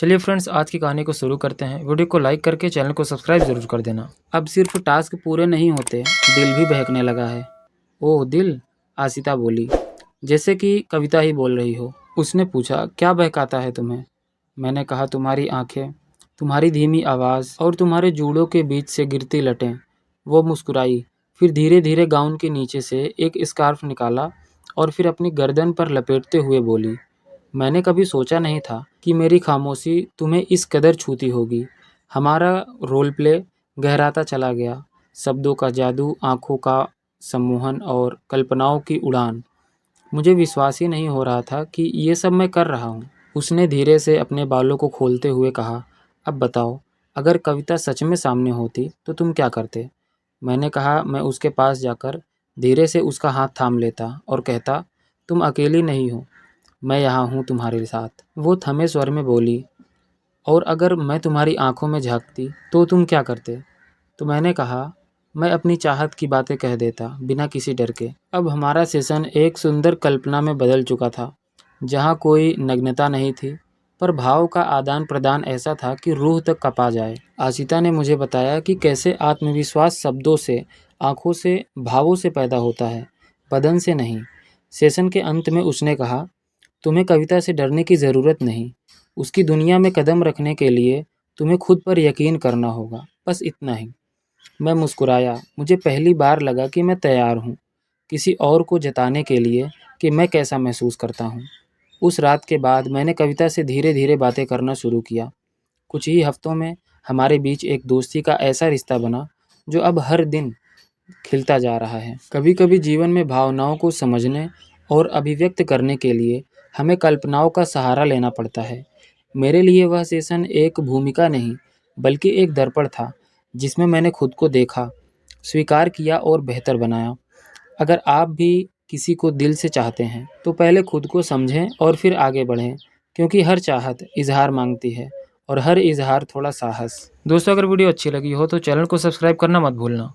चलिए फ्रेंड्स, आज की कहानी को शुरू करते हैं। वीडियो को लाइक करके चैनल को सब्सक्राइब जरूर कर देना। अब सिर्फ टास्क पूरे नहीं होते, दिल भी बहकने लगा है। ओह दिल, आशिता बोली, जैसे कि कविता ही बोल रही हो। उसने पूछा, क्या बहकाता है तुम्हें? मैंने कहा, तुम्हारी आंखें, तुम्हारी धीमी आवाज़ और तुम्हारे जूड़ों के बीच से गिरती लटें। वो मुस्कुराई, फिर धीरे धीरे गाउन के नीचे से एक स्कार्फ निकाला और फिर अपनी गर्दन पर लपेटते हुए बोली, मैंने कभी सोचा नहीं था कि मेरी खामोशी तुम्हें इस कदर छूती होगी। हमारा रोल प्ले गहराता चला गया, शब्दों का जादू, आंखों का सम्मोहन और कल्पनाओं की उड़ान। मुझे विश्वास ही नहीं हो रहा था कि ये सब मैं कर रहा हूँ। उसने धीरे से अपने बालों को खोलते हुए कहा, अब बताओ, अगर कविता सच में सामने होती तो तुम क्या करते? मैंने कहा, मैं उसके पास जाकर धीरे से उसका हाथ थाम लेता और कहता, तुम अकेली नहीं हो, मैं यहाँ हूँ तुम्हारे साथ। वो थमे स्वर में बोली, और अगर मैं तुम्हारी आंखों में झांकती तो तुम क्या करते? तो मैंने कहा, मैं अपनी चाहत की बातें कह देता बिना किसी डर के। अब हमारा सेशन एक सुंदर कल्पना में बदल चुका था, जहाँ कोई नग्नता नहीं थी, पर भाव का आदान प्रदान ऐसा था कि रूह तक कपा जाए। आशिता ने मुझे बताया कि कैसे आत्मविश्वास शब्दों से, आंखों से, भावों से पैदा होता है, बदन से नहीं। सेशन के अंत में उसने कहा, तुम्हें कविता से डरने की ज़रूरत नहीं। उसकी दुनिया में कदम रखने के लिए तुम्हें खुद पर यकीन करना होगा, बस इतना ही। मैं मुस्कुराया। मुझे पहली बार लगा कि मैं तैयार हूँ किसी और को जताने के लिए कि मैं कैसा महसूस करता हूँ। उस रात के बाद मैंने कविता से धीरे धीरे बातें करना शुरू किया। कुछ ही हफ्तों में हमारे बीच एक दोस्ती का ऐसा रिश्ता बना जो अब हर दिन खिलता जा रहा है। कभी कभी जीवन में भावनाओं को समझने और अभिव्यक्त करने के लिए हमें कल्पनाओं का सहारा लेना पड़ता है। मेरे लिए वह सेशन एक भूमिका नहीं, बल्कि एक दर्पण था, जिसमें मैंने खुद को देखा, स्वीकार किया और बेहतर बनाया। अगर आप भी किसी को दिल से चाहते हैं, तो पहले खुद को समझें और फिर आगे बढ़ें, क्योंकि हर चाहत इजहार मांगती है और हर इजहार थोड़ा साहस। दोस्तों, अगर वीडियो अच्छी लगी हो तो चैनल को सब्सक्राइब करना मत भूलना।